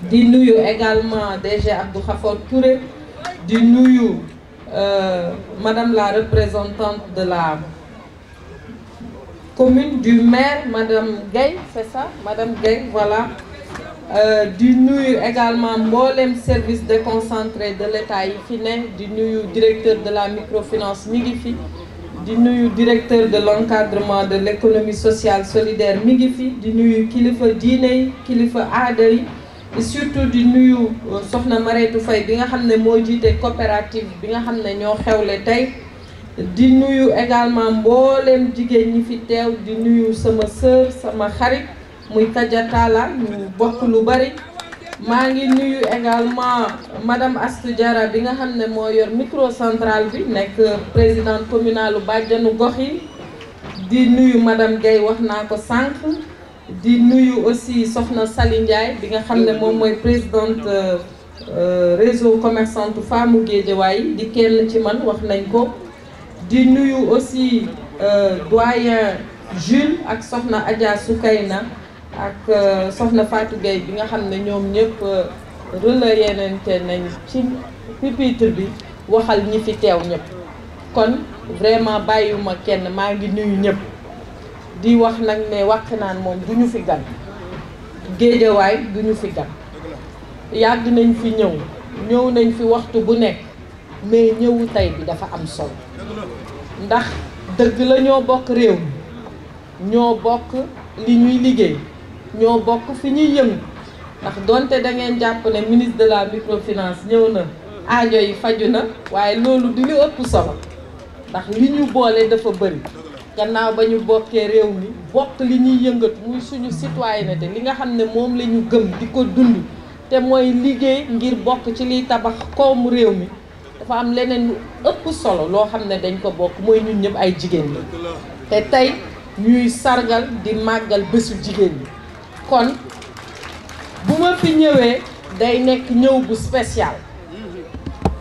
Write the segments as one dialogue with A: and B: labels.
A: di nuyu également DG Abdou Khafor Touré, di nuyu Madame la représentante de la commune, du maire, Madame Gueye, c'est ça, Madame Gueye, voilà. Di nuyu également mboolem service déconcentré de l'État yi fi ne, di nuyu directeur de la microfinance mi ngi fi, di nuyu directeur de l'encadrement de l'économie sociale solidaire mi ngi fi, di nuyu kilifa diine yi, kilifa aada yi, et surtout di nuyu soxna Mareetu Faye bi nga xam ne moo jiite coopérative bi nga xam ne ñoo xewle tey, di nuyu également mboolem jigéen ñi fi teew, di nuyu sama sœur sama xarit muy Kaja Talla ñu bokk lu bari. maa ngi nuyu également madame Astou Diarra bi nga xam ne moo yor microcentral bi nekk présidente communale bàjjanu gox yi, di nuyu madame Gueye wax naa ko sànq, di nuyu aussi soxna Sali Ndiaye bi nga xam ne moom mooy présidente réseau commerçante femme Guédiawaye di kenn ci man wax nañ ko, di nuyu aussi doyen Jules ak soxna Adja Soukayna ak soxna Fatou Gueye bi nga xam ne ñoom ñëpp relayé nañ ci pupitre bi waxal ñi fi teew ñëpp. kon vraiment bàyyiwuma kenn, maa ngi nuyu ñëpp di wax nag ne Wakhinane moom du ñu fi gan, Guédiawaye du ñu fi gan, yàgg nañ fi ñëw nañ fi waxtu bu nekk, mais ñëwu tey bi dafa am solo ndax dëgg la ñoo bokk réew mi, ñoo bokk li ñuy liggéey, ñoo bokk fi ñuy yëngu, ndax donte da ngeen jàpp ne ministre de la microfinance ñëw na aajo yi faju na, waaye loolu di li ëpp solo ndax li ñu boole dafa bëri. gannaaw ba ñu bokkee réew mi bokk li ñuy yëngatu muy suñu citoyenneté, li nga xam ne moom la ñu gëm di ko dund te mooy liggéey ngir bokk ci liy tabax koomu réew mi, dafa am leneen lu ëpp solo loo xam ne dañ ko bokk, mooy ñun ñëpp ay jigéen la te tey ñuy sargal di màggal bésu jigéen ñi. kon bu ma fi ñëwee day nekk ñëw bu spécial.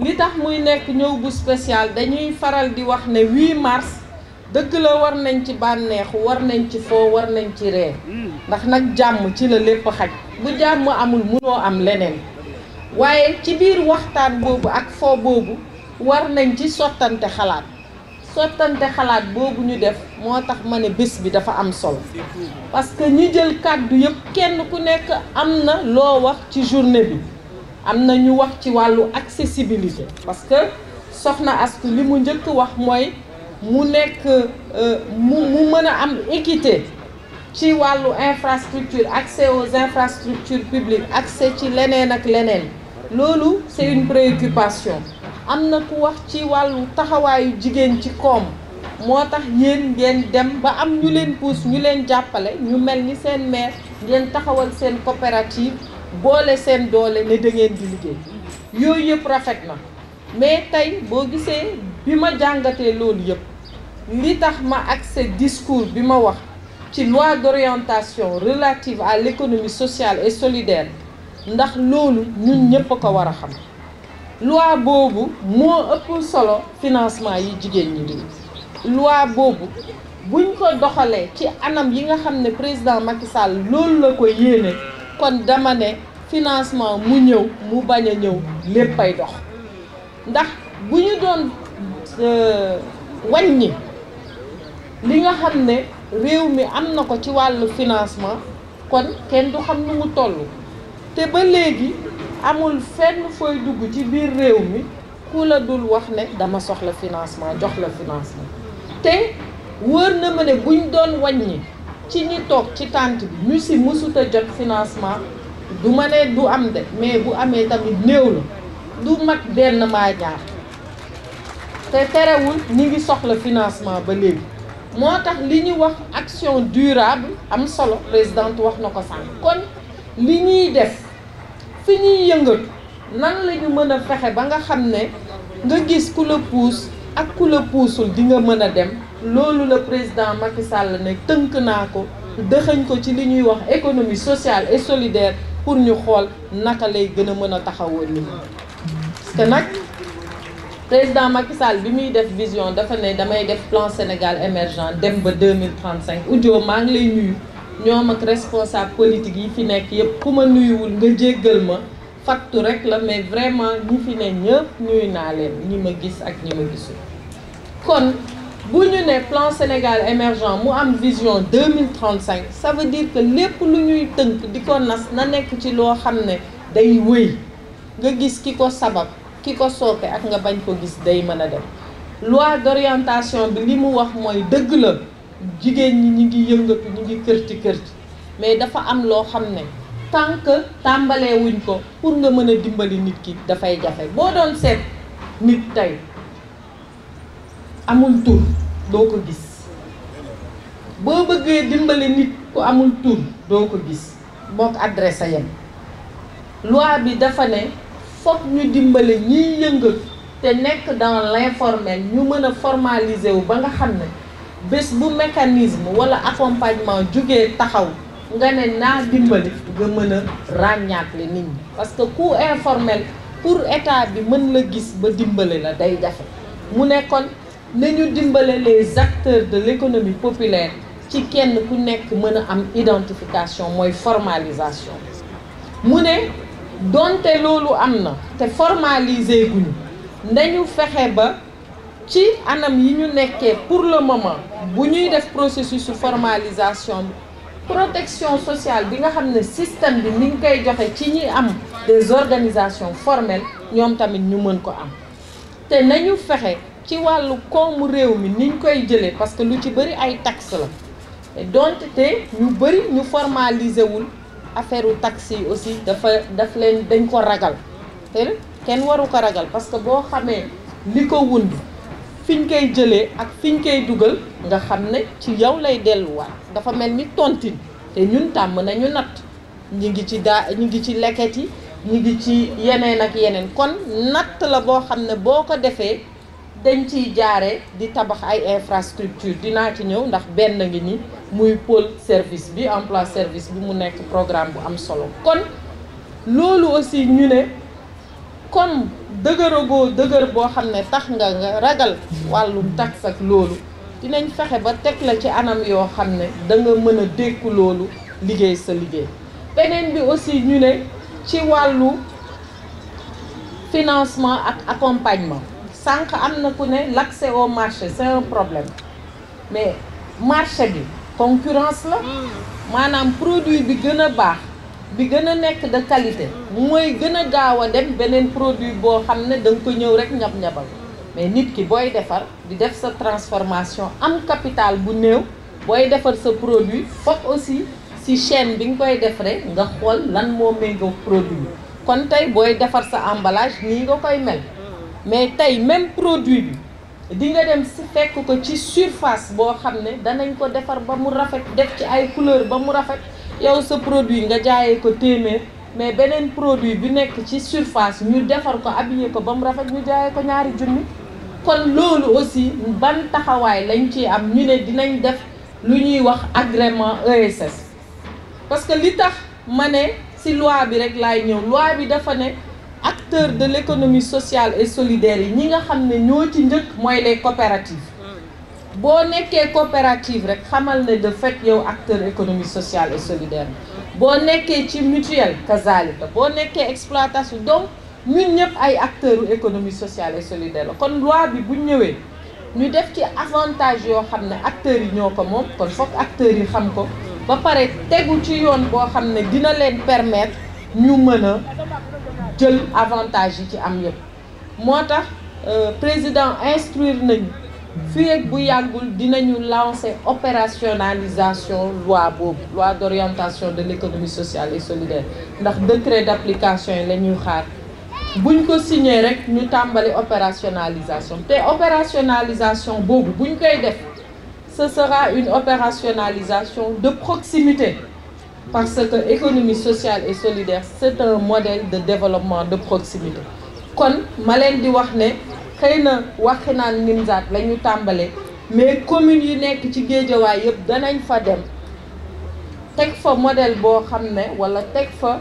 A: li tax muy nekk ñëw bu spécial, dañuy faral di wax ne 8 mars dëgg la war nañ ci bànneexu, war nañ ci foo, war nañ ci ree, ndax nag jàmm ci la lépp xaj. bu jàmm amul munoo am leneen, waaye ci biir waxtaan boobu ak foo boobu war nañ ci sottante xalaat. sottante xalaat boobu ñu def moo tax ma ne bés bi dafa am solo, parce que ñi jël kàddu yëpp kenn ku nekk am na loo wax ci journée bi. am na ñu wax ci wàllu accessibilité, parce que soxna Astou li mu njëkk wax mooy mu nekk mu mën a am équité ci wàllu infrastructure, accès aux infrastructures publiques, accès ci leneen ak leneen. loolu c'est une préoccupation. am na ku wax ci wàllu taxawaayu jigéen ci koom, moo tax yéen ngeen dem ba am ñu leen pousse, ñu leen jàppale, ñu mel ni seen maire, ngeen taxawal seen coopérative, boole seen doole ne da ngeen di liggéey. yooyu yëpp rafet na, mais tey boo gisee bi ma jàngatee loolu yëpp, li tax ma accès discours bi ma wax ci loi d'orientation relative à l'économie sociale et solidaire, ndax loolu ñun ñëpp a ko war a xam. loi boobu moo ëpp solo financement yi jigéen ñi di. loi boobu buñ ko doxalee ci anam yi nga xam ne président Macky Sall loolu la ko yéene, kon dama ne financement mu ñëw mu bañ a ñëw léppay dox. ndax bu ñu doon wàññi li nga xam ne réew mi am na ko ci wàllu financement, kon kenn du xam nu mu toll. te ba léegi amul fenn fooy dugg ci biir réew mi ku la dul wax ne dama soxla financement, jox la financement. te wóor na ma ne buñ doon wàññi ci ñi toog ci tànt bi ñu si mësuta jot financement, du ma ne du am de, mais bu amee tamit néew la, du mat benn maa ñaar. te terewul ñi ngi soxla financement ba léegi. moo tax li ñu wax action durable am solo, présidente wax na ko sànq. kon li ñuy def fi ñuy yëngatu nan la ñu mën a fexe ba nga xam ne nga gis ku la puus ak ku la puusul di nga mën a dem. loolu la président Macky Sall ne tënk naa ko, dëxëñ ko ci li ñuy wax économie sociale et solidaire, pour ñu xool naka lay gën a mën a taxawoo nit ñi. parce que nag président Macky Sall bi muy def vision dafa ne damay def plan Sénégal émergent dem ba 2035. Ujo maa ngi lay nuyu ñoom ak responsable politique yi fi nekk yëpp ku ma nuyuwul nga jéggal ma factu rek la mais vraiment ñi fi ne ñëpp nuyu naa leen ñi ma gis ak ñi ma gisul. kon bu ñu ne plan Sénégal émergent mu am vision 2035 ça veut dire que lépp lu ñuy tënk di ko nas na nekk ci loo xam ne day wëy nga gis ki ko sabab ki ko sooke ak nga bañ ko gis day mën a dem. loi d'orientation bi li mu wax mooy dëgg la jigéen ñi ñi ngi yëngatu ñi ngi kërti mais dafa am loo xam ne tant que tàmbalee wuñ ko pour nga mën a dimbali nit ki dafay jafe. boo doon seet nit tey amul tur doo ko gis boo bëggee dimbali nit ku amul tur doo ko gis mook adresse yam. loi bi dafa ne fokk ñu dimbali ñiy yëngatu te nekk dans l'informel ñu mën a formaliser wu ba nga xam ne bés bu mécanisme wala accompagnement jugee taxaw nga ne naa dimbali nga mën a ràññaatle nit ñi parce que coût informel pour état bi mën la gis ba dimbali la day jafe. mu ne kon nañu dimbale les acteurs de l'économie populaire ci kenn ku nekk mën a am identification mooy formalisation. mu ne donte loolu am na te formaliser guñu nañu fexe ba ci anam yi ñu nekkee pour le moment bu ñuy def processus de formalisation bi protection sociale bi nga xam ne système bi mi ngi koy joxe ci ñi am des organisations formelles ñoom tamit ñu mën ko am. te nañu fexe ci wàllu koomu réew mi niñ koy jëlee parce que lu ci bëri ay taxes la donte te ñu bëri ñu formaliser wul affaire u taxes yi aussi daf leen dañ ko ragal te kenn waru ko ragal parce que boo xamee li ko wund fiñ koy jëlee ak fiñ koy dugal nga xam ne ci yow lay delluwaat dafa mel ni tontine te ñun tàmm nañu natt ñi ngi ci leket yi ñi ngi ci yeneen ak yeneen kon natt la boo xam ne boo ko defee dañ ciy jaare di tabax ay infrastructure dinaa ci ñëw ndax benn ngi ni muy pôle service bi emploi service bi mu nekk programme bu am solo. kon loolu aussi ñu ne comme dëgëragoo dëgër boo xam ne tax nga ragal wàllum tax ak loolu dinañ fexe ba teg la ci anam yoo xam ne da nga mën a dékku loolu liggéey sa liggéey. beneen bi aussi ñu ne ci wàllu financement ak accompagnement sànq am na ku ne l'accès au marché c'est un problème mais marché bi concurrence la maanaam produit bi gën a baax bi gën a nekk de qualité mooy gën a gaaw a dem beneen produit boo xam ne da nga ko ñëw rek ñab-ñabal mais nit ki booy defar di def sa transformation am capital bu néew booy defar sa produit fokk aussi si chaîne bi nga koy defaree nga xool lan moo méngoo produit kon tey booy defar sa emballage nii nga koy mel mais tey même produit bi di nga dem si fekk ko ci surface boo xam ne danañ ko defar ba mu rafet def ci ay couleur ba mu rafet yow sa produit nga jaayee ko téeméer mais beneen produit bi nekk ci surface ñu defar ko habillé ko ba mu rafet ñu jaayee ko ñaari junni. kon loolu aussi ban taxawaay lañ ci am ñu ne dinañ def lu ñuy wax agrément ESS parce que li tax ma ne si loi bi rek laay ñëw loi bi dafa ne acteurs de l'économie sociale et solidaire yi ñi nga xam ne ñoo ci njëkk mooy les coopératives boo nekkee coopérative rek xamal ne de fait yow acteur économie sociale et solidaire boo nekkee ci mutuelle kazalika boo nekkee exploitation donc ñun ñëpp ay acteurs économie sociale et solidaire la kon loi bi bu ñëwee ñu def ci avantage yoo xam ne acteurs yi ñoo ko moom kon fokk acteurs yi xam ko ba pare tegu ci yoon boo xam ne dina leen permettre ñu mën a jël avantage yi ci am yëpp moo tax président instruire nañu fii ak bu yàggul dinañu lancer opérationnalisation loi boobu loi d'orientation de l'économie sociale et solidaire ndax décret d'application yi la ñuy xaar buñ ko signé rek ñu tàmbali opérationnalisation te opérationnalisation boobu buñ koy def ce sera une opérationnalisation de proximité parce que économie sociale et solidaire c'est un modèle de développement de proximité kon ma leen di wax ne xëy na waxi naan Nimzaat la ñu tàmbalee mais communes yi nekk ci Géejawaay yëpp danañ fa dem teg fa modèle boo xam ne wala teg fa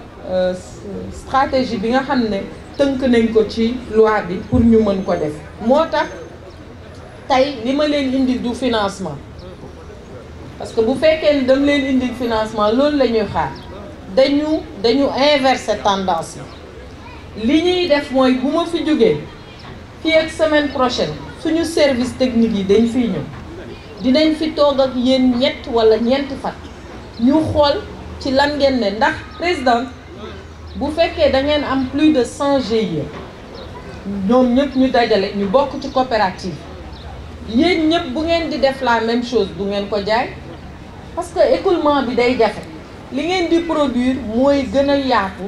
A: stratégie bi nga xam ne tënk nañ ko ci loi bi pour ñu mën ko def moo tax tey li ma leen indi du financement parce que bu fekkee ni dem leen indi financement loolu la ñuy xaar dañu inverser tendance yi li ñuy def mooy bu ma fi jógee fii ak semaine prochaine suñu service technique yi dañ fiy ñëw dinañ fi toog ak yéen ñett wala ñeenti fan ñu xool ci lan ngeen ne ndax président bu fekkee da ngeen am plus de 100 GIE ñoom ñëpp ñu dajale ñu bokk ci coopérative yéen ñëpp bu ngeen di def la même chose du ngeen ko jaay parce que écoulement bi day jafe li ngeen di produire mooy gën a yaatu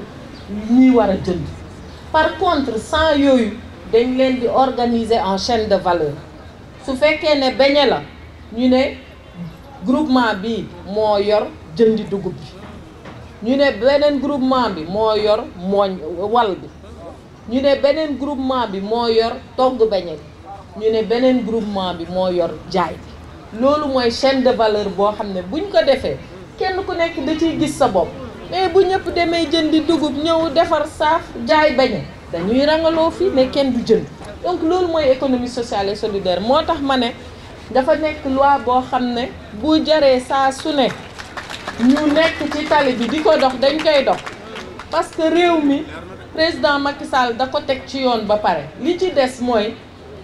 A: ñuy war a jënd par contre sans yooyu dañ leen di organiser en chaîne de valeur su fekkee ne beñe la ñu ne groupement bi moo yor jëndi dugub bi ñu ne beneen groupement bi moo yor mooñ wal bi ñu ne beneen groupement bi moo yor togg beñe bi ñu ne beneen groupement bi moo yor jaay bi loolu mooy chaîne de valeur boo xam ne buñ ko defee kenn ku nekk da ciy gis sa bopp mais bu ñëpp demee jëndi dugub ñëw defar saaf jaay beñe dañuy rangaloo fii mais kenn du jënd donc loolu mooy économie sociale et solidaire moo tax ma ne dafa nekk loi boo xam ne bu jaree saa su ne ñu nekk ci tali bi di ko dox dañ koy dox parce que réew mi président Macky Sall da ko teg ci yoon ba pare li ci des mooy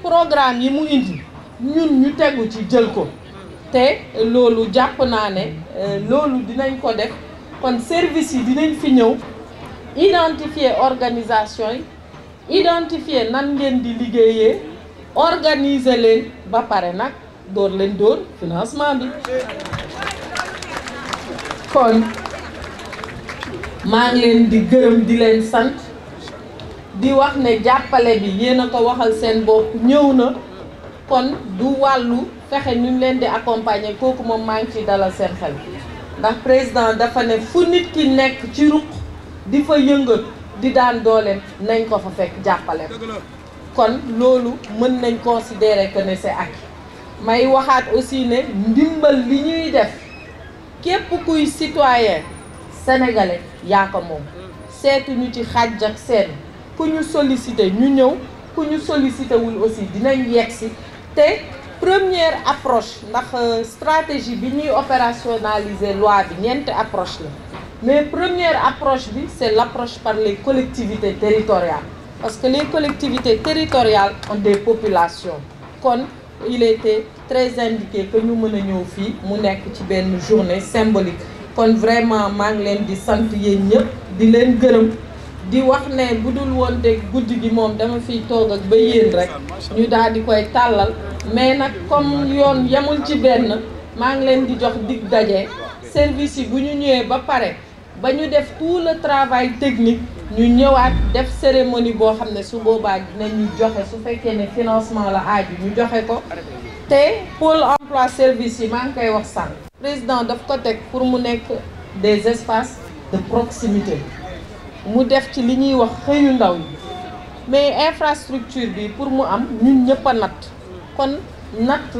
A: programme yi mu indi ñun ñu tegu ci jël ko te loolu jàpp naa ne loolu dinañ ko def kon service yi dinañ fi ñëw identifier organisation yi identifier nan ngeen di liggéeyee organiser leen ba pare nag door leen door financement bi kon maa ngi leen di gërëm di leen sant di wax ne jàppale bi yéen a ko waxal seen bopp ñëw na kon du wàllu fexe ñu leen di accompagner kooku moom maa ngi ci dalal seen xel ndax président dafa ne fu nit ki nekk ci ruq di fa yëngat di daan dooleem nañ ko fa fekk jàppale kon loolu mën nañ considérer que ne c'est acquis may waxaat aussi ne ndimbal li ñuy def képp kuy citoyen sénégalais yaa ko moom seetuñu ci xàjj ak seen ku ñu sollicité ñu ñëw ku ñu sollicité wul aussi dinañ yegsi te première approche ndax stratégie bi ñuy opérationnaliser loi bi ñeenti approche la mais première approche bi c'est l'approche par les collectivités territoriales parce que les collectivités territoriales ont des populations kon il était très indiqué que ñu mën a ñëw fii mu nekk ci benn journée symbolique kon vraiment maa ngi leen di sant yéen ñëpp di leen gërëm di wax ne bu dul woon te guddi gi moom dama fiy toog ak ba yéen rek ñu daal di koy tàllal mais nag comme yoon yemul ci benn maa ngi leen di jox dig daje service yi bu ñu ñëwee ba pare ba ñu def tout le travail technique ñu ñëwaat def cérémonie boo xam ne su boobaa dinañu joxe su fekkee ne financement la aaju ñu joxe ko te pôle emploi service yi maa ngi koy wax sànq président daf ko teg pour mu nekk des espaces de proximité mu def ci li ñuy wax xëyu ndaw yi mais infrastructure bi pour mu am ñun ñëpp a natt kon natt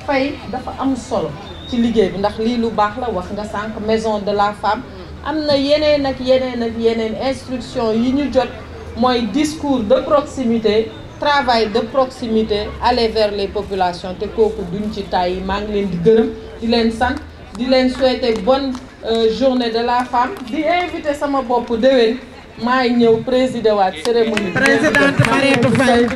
A: fay dafa am solo ci liggéey bi ndax lii lu baax la wax nga sànq maison de la femme am na yeneen ak yeneen instruction yi ñu jot mooy discours de proximité travail de proximité aller vers les populations te kooku duñ ci tàyyi maa ngi leen di gërëm di leen sant di leen souhaiter bonne journée de la femme di inviter sama bopp déwén maay ñëw présider waat cérémonie. présidente Mariétou Faye